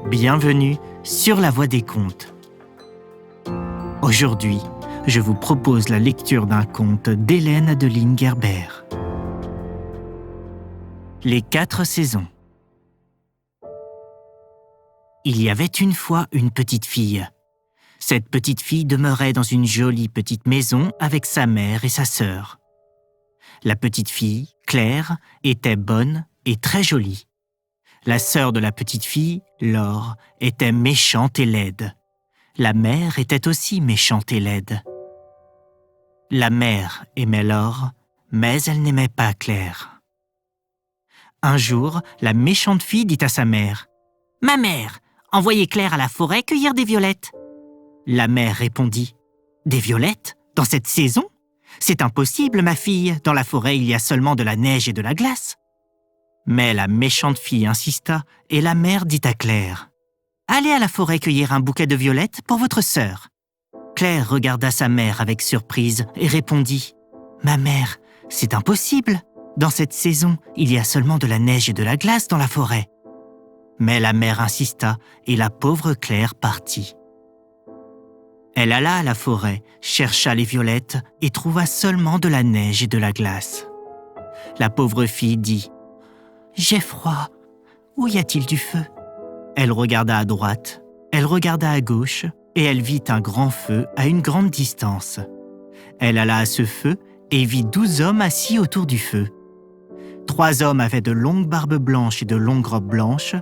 Bienvenue sur la Voie des Contes. Aujourd'hui, je vous propose la lecture d'un conte d'Hélène Adeline Gerber. Les 4 saisons. Il y avait une fois une petite fille. Cette petite fille demeurait dans une jolie petite maison avec sa mère et sa sœur. La petite fille, Claire, était bonne et très jolie. La sœur de la petite fille, Laure, était méchante et laide. La mère était aussi méchante et laide. La mère aimait Laure, mais elle n'aimait pas Claire. Un jour, la méchante fille dit à sa mère : « Ma mère, envoyez Claire à la forêt cueillir des violettes. » La mère répondit : « Des violettes ? Dans cette saison ? C'est impossible, ma fille, dans la forêt il y a seulement de la neige et de la glace. » Mais la méchante fille insista et la mère dit à Claire : « Allez à la forêt cueillir un bouquet de violettes pour votre sœur. » Claire regarda sa mère avec surprise et répondit : « Ma mère, c'est impossible. Dans cette saison, il y a seulement de la neige et de la glace dans la forêt. » Mais la mère insista et la pauvre Claire partit. Elle alla à la forêt, chercha les violettes et trouva seulement de la neige et de la glace. La pauvre fille dit : « J'ai froid. Où y a-t-il du feu ? » Elle regarda à droite, elle regarda à gauche et elle vit un grand feu à une grande distance. Elle alla à ce feu et vit 12 hommes assis autour du feu. 3 hommes avaient de longues barbes blanches et de longues robes blanches.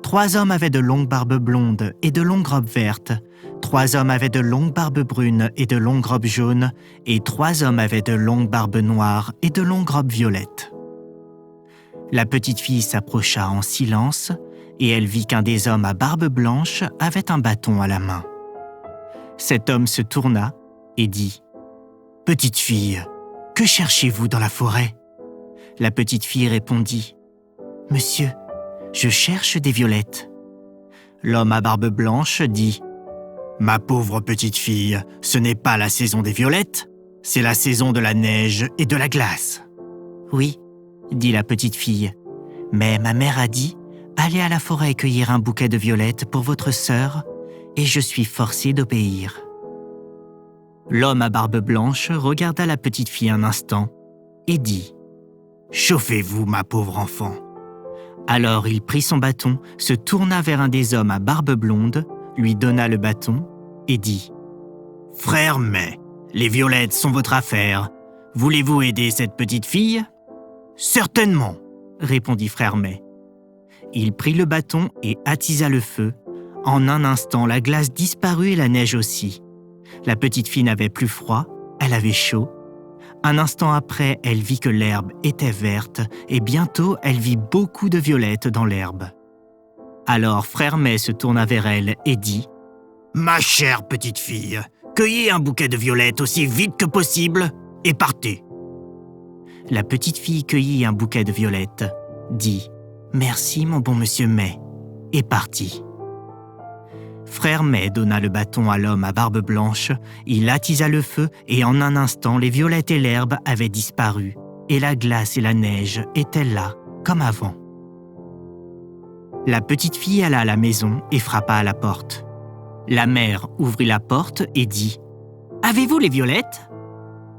3 hommes avaient de longues barbes blondes et de longues robes vertes. 3 hommes avaient de longues barbes brunes et de longues robes jaunes. Et 3 hommes avaient de longues barbes noires et de longues robes violettes. La petite fille s'approcha en silence et elle vit qu'un des hommes à barbe blanche avait un bâton à la main. Cet homme se tourna et dit : « Petite fille, que cherchez-vous dans la forêt ? » La petite fille répondit : « Monsieur, je cherche des violettes. » L'homme à barbe blanche dit : « Ma pauvre petite fille, ce n'est pas la saison des violettes, c'est la saison de la neige et de la glace. » « Oui, » dit la petite fille, « mais ma mère a dit : allez à la forêt cueillir un bouquet de violettes pour votre sœur, et je suis forcée d'obéir. » L'homme à barbe blanche regarda la petite fille un instant et dit : « Chauffez-vous, ma pauvre enfant. » Alors il prit son bâton, se tourna vers un des hommes à barbe blonde, lui donna le bâton et dit : « Frère Mai, les violettes sont votre affaire. Voulez-vous aider cette petite fille ? » « Certainement, » répondit Frère Mai. Il prit le bâton et attisa le feu. En un instant, la glace disparut et la neige aussi. La petite fille n'avait plus froid, elle avait chaud. Un instant après, elle vit que l'herbe était verte et bientôt, elle vit beaucoup de violettes dans l'herbe. Alors Frère Mai se tourna vers elle et dit : « Ma chère petite fille, cueillez un bouquet de violettes aussi vite que possible et partez. » La petite fille cueillit un bouquet de violettes, dit « Merci, mon bon monsieur Mai » et partit. Frère Mai donna le bâton à l'homme à barbe blanche, il attisa le feu et en un instant, les violettes et l'herbe avaient disparu et la glace et la neige étaient là, comme avant. La petite fille alla à la maison et frappa à la porte. La mère ouvrit la porte et dit : « Avez-vous les violettes ? »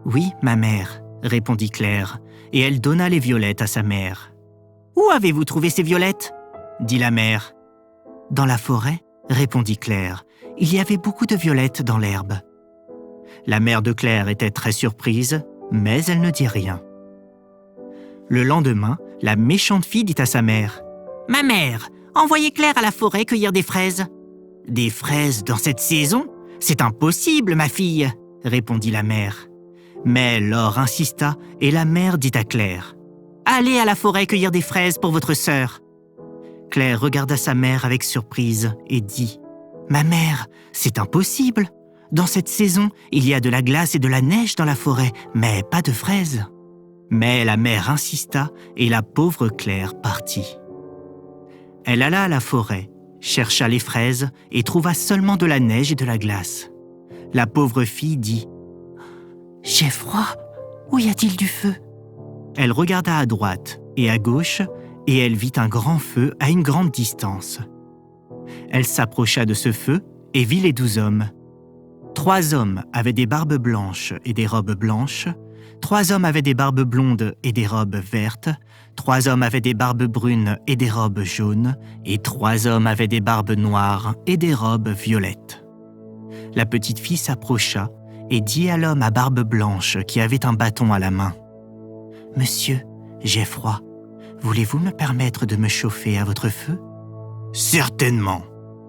« Oui, ma mère, » répondit Claire, et elle donna les violettes à sa mère. « Où avez-vous trouvé ces violettes ? » dit la mère. « Dans la forêt, » répondit Claire. « Il y avait beaucoup de violettes dans l'herbe. » La mère de Claire était très surprise, mais elle ne dit rien. Le lendemain, la méchante fille dit à sa mère : « Ma mère, envoyez Claire à la forêt cueillir des fraises. »« Des fraises dans cette saison ? C'est impossible, ma fille, » répondit la mère. Mais Laure insista et la mère dit à Claire : « Allez à la forêt cueillir des fraises pour votre sœur. » Claire regarda sa mère avec surprise et dit : « Ma mère, c'est impossible. Dans cette saison, il y a de la glace et de la neige dans la forêt, mais pas de fraises. » Mais la mère insista et la pauvre Claire partit. Elle alla à la forêt, chercha les fraises et trouva seulement de la neige et de la glace. La pauvre fille dit : « J'ai froid. Où y a-t-il du feu ? » Elle regarda à droite et à gauche et elle vit un grand feu à une grande distance. Elle s'approcha de ce feu et vit les 12 hommes. 3 hommes avaient des barbes blanches et des robes blanches, 3 hommes avaient des barbes blondes et des robes vertes, 3 hommes avaient des barbes brunes et des robes jaunes, et 3 hommes avaient des barbes noires et des robes violettes. La petite fille s'approcha et dit à l'homme à barbe blanche qui avait un bâton à la main : « Monsieur, j'ai froid. Voulez-vous me permettre de me chauffer à votre feu ?»« Certainement, »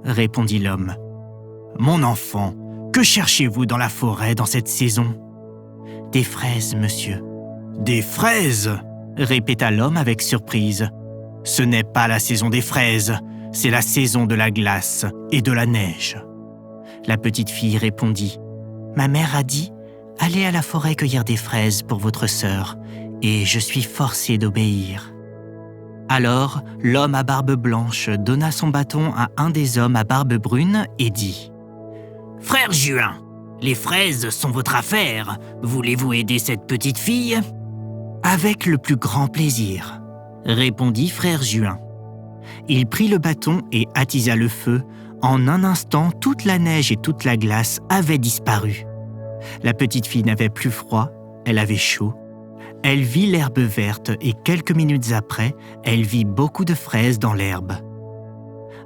répondit l'homme. « Mon enfant, que cherchez-vous dans la forêt dans cette saison ?»« Des fraises, monsieur. »« Des fraises ?» répéta l'homme avec surprise. « Ce n'est pas la saison des fraises, c'est la saison de la glace et de la neige. » La petite fille répondit : « Ma mère a dit, allez à la forêt cueillir des fraises pour votre sœur, et je suis forcée d'obéir. » Alors, l'homme à barbe blanche donna son bâton à un des hommes à barbe brune et dit : « Frère Juin, les fraises sont votre affaire. Voulez-vous aider cette petite fille ?»« Avec le plus grand plaisir, » répondit frère Juin. Il prit le bâton et attisa le feu. En un instant, toute la neige et toute la glace avaient disparu. La petite fille n'avait plus froid, elle avait chaud. Elle vit l'herbe verte et quelques minutes après, elle vit beaucoup de fraises dans l'herbe.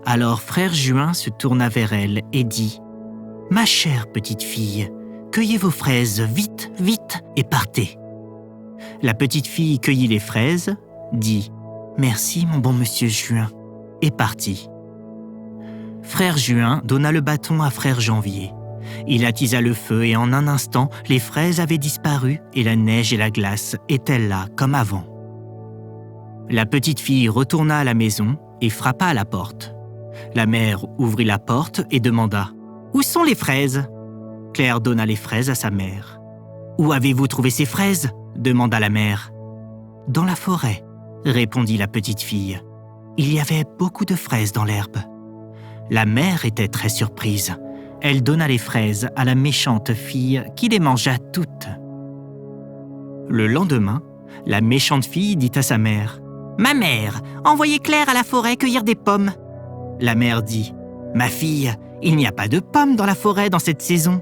Alors frère Juin se tourna vers elle et dit : « Ma chère petite fille, cueillez vos fraises vite, vite et partez. » La petite fille cueillit les fraises, dit « Merci mon bon monsieur Juin » et partit. Frère Juin donna le bâton à frère Janvier. Il attisa le feu et en un instant, les fraises avaient disparu et la neige et la glace étaient là comme avant. La petite fille retourna à la maison et frappa à la porte. La mère ouvrit la porte et demanda : « Où sont les fraises ?» Claire donna les fraises à sa mère. « Où avez-vous trouvé ces fraises ?» demanda la mère. « Dans la forêt, » répondit la petite fille. Il y avait beaucoup de fraises dans l'herbe. La mère était très surprise. Elle donna les fraises à la méchante fille qui les mangea toutes. Le lendemain, la méchante fille dit à sa mère : « Ma mère, envoyez Claire à la forêt cueillir des pommes. » La mère dit : « Ma fille, il n'y a pas de pommes dans la forêt dans cette saison. »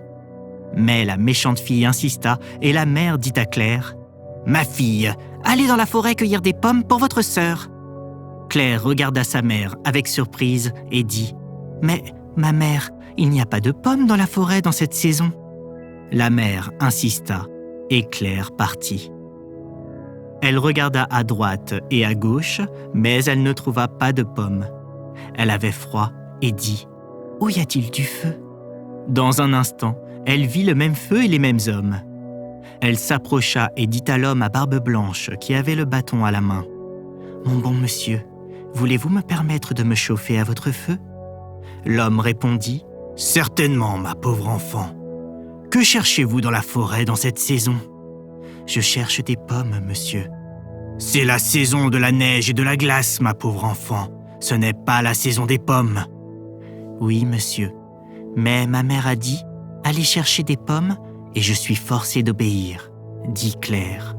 Mais la méchante fille insista et la mère dit à Claire : « Ma fille, allez dans la forêt cueillir des pommes pour votre sœur. » Claire regarda sa mère avec surprise et dit : « Mais, ma mère, il n'y a pas de pommes dans la forêt dans cette saison. » La mère insista et Claire partit. Elle regarda à droite et à gauche, mais elle ne trouva pas de pommes. Elle avait froid et dit : « Où y a-t-il du feu ?» Dans un instant, elle vit le même feu et les mêmes hommes. Elle s'approcha et dit à l'homme à barbe blanche qui avait le bâton à la main : « Mon bon monsieur, voulez-vous me permettre de me chauffer à votre feu ?» L'homme répondit : « Certainement, ma pauvre enfant. Que cherchez-vous dans la forêt dans cette saison ?»« Je cherche des pommes, monsieur. »« C'est la saison de la neige et de la glace, ma pauvre enfant. Ce n'est pas la saison des pommes. »« Oui, monsieur. Mais ma mère a dit : allez chercher des pommes et je suis forcée d'obéir, » dit Claire.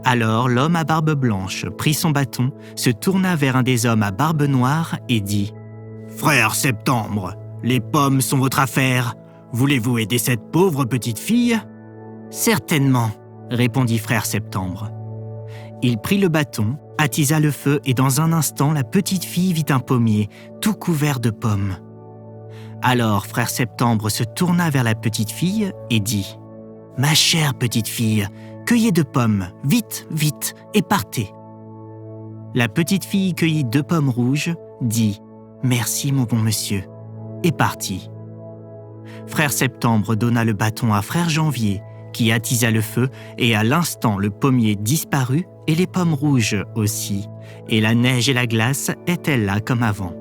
Alors l'homme à barbe blanche prit son bâton, se tourna vers un des hommes à barbe noire et dit : « Frère Septembre, les pommes sont votre affaire. Voulez-vous aider cette pauvre petite fille ?»« Certainement, » répondit frère Septembre. Il prit le bâton, attisa le feu et dans un instant, la petite fille vit un pommier tout couvert de pommes. Alors frère Septembre se tourna vers la petite fille et dit : « Ma chère petite fille, cueillez 2 pommes, vite, vite, et partez. » La petite fille cueillit 2 pommes rouges, dit « Merci mon bon monsieur » et partit. Frère Septembre donna le bâton à frère Janvier, qui attisa le feu, et à l'instant le pommier disparut et les pommes rouges aussi, et la neige et la glace étaient là comme avant.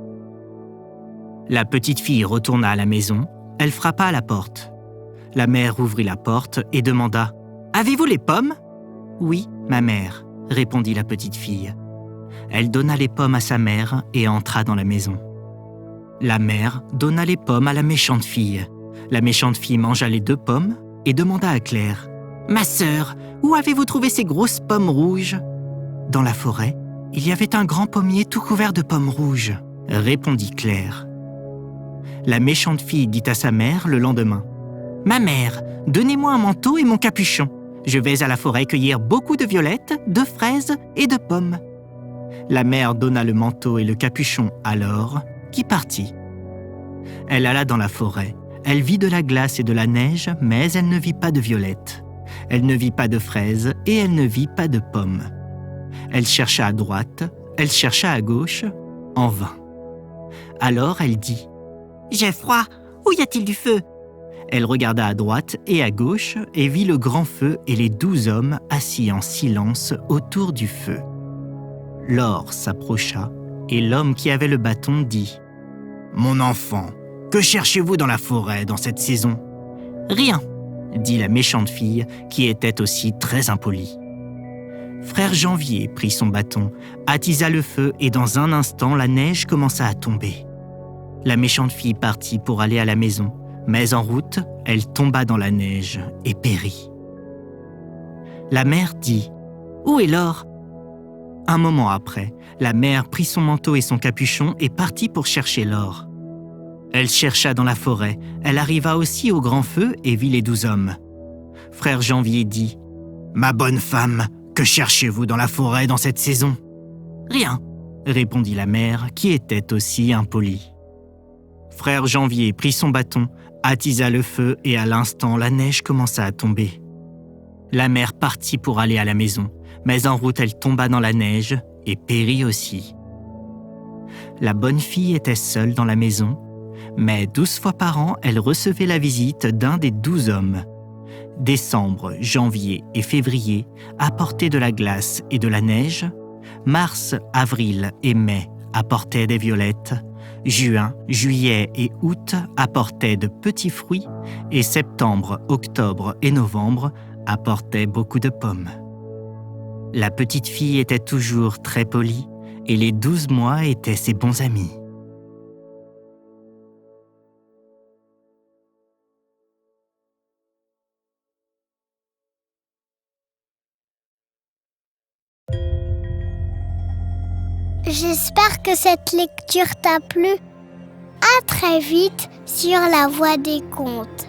La petite fille retourna à la maison, elle frappa à la porte. La mère ouvrit la porte et demanda : « Avez-vous les pommes ?»« Oui, ma mère, » répondit la petite fille. Elle donna les pommes à sa mère et entra dans la maison. La mère donna les pommes à la méchante fille. La méchante fille mangea les 2 pommes et demanda à Claire : « Ma sœur, où avez-vous trouvé ces grosses pommes rouges ?»« Dans la forêt, il y avait un grand pommier tout couvert de pommes rouges, » répondit Claire. La méchante fille dit à sa mère le lendemain. « Ma mère, donnez-moi un manteau et mon capuchon. Je vais à la forêt cueillir beaucoup de violettes, de fraises et de pommes. » La mère donna le manteau et le capuchon à Laure, qui partit. Elle alla dans la forêt. Elle vit de la glace et de la neige, mais elle ne vit pas de violettes. Elle ne vit pas de fraises et elle ne vit pas de pommes. Elle chercha à droite, elle chercha à gauche, en vain. Alors elle dit « J'ai froid, où y a-t-il du feu ?» Elle regarda à droite et à gauche et vit le grand feu et les 12 hommes assis en silence autour du feu. Laure s'approcha et l'homme qui avait le bâton dit « Mon enfant, que cherchez-vous dans la forêt dans cette saison ?»« Rien, » dit la méchante fille qui était aussi très impolie. Frère Janvier prit son bâton, attisa le feu et dans un instant la neige commença à tomber. La méchante fille partit pour aller à la maison, mais en route, elle tomba dans la neige et périt. La mère dit « Où est Laure ?» Un moment après, la mère prit son manteau et son capuchon et partit pour chercher Laure. Elle chercha dans la forêt, elle arriva aussi au grand feu et vit les 12 hommes. Frère Janvier dit « Ma bonne femme, que cherchez-vous dans la forêt dans cette saison ?»« Rien, » répondit la mère qui était aussi impolie. Frère Janvier prit son bâton, attisa le feu et à l'instant la neige commença à tomber. La mère partit pour aller à la maison, mais en route elle tomba dans la neige et périt aussi. La bonne fille était seule dans la maison, mais 12 fois par an elle recevait la visite d'un des 12 hommes. Décembre, janvier et février apportaient de la glace et de la neige. Mars, avril et mai apportaient des violettes. Juin, juillet et août apportaient de petits fruits. Et septembre, octobre et novembre apportaient beaucoup de pommes. La petite fille était toujours très polie et les 12 mois étaient ses bons amis. J'espère que cette lecture t'a plu. À très vite sur La Voix des Contes.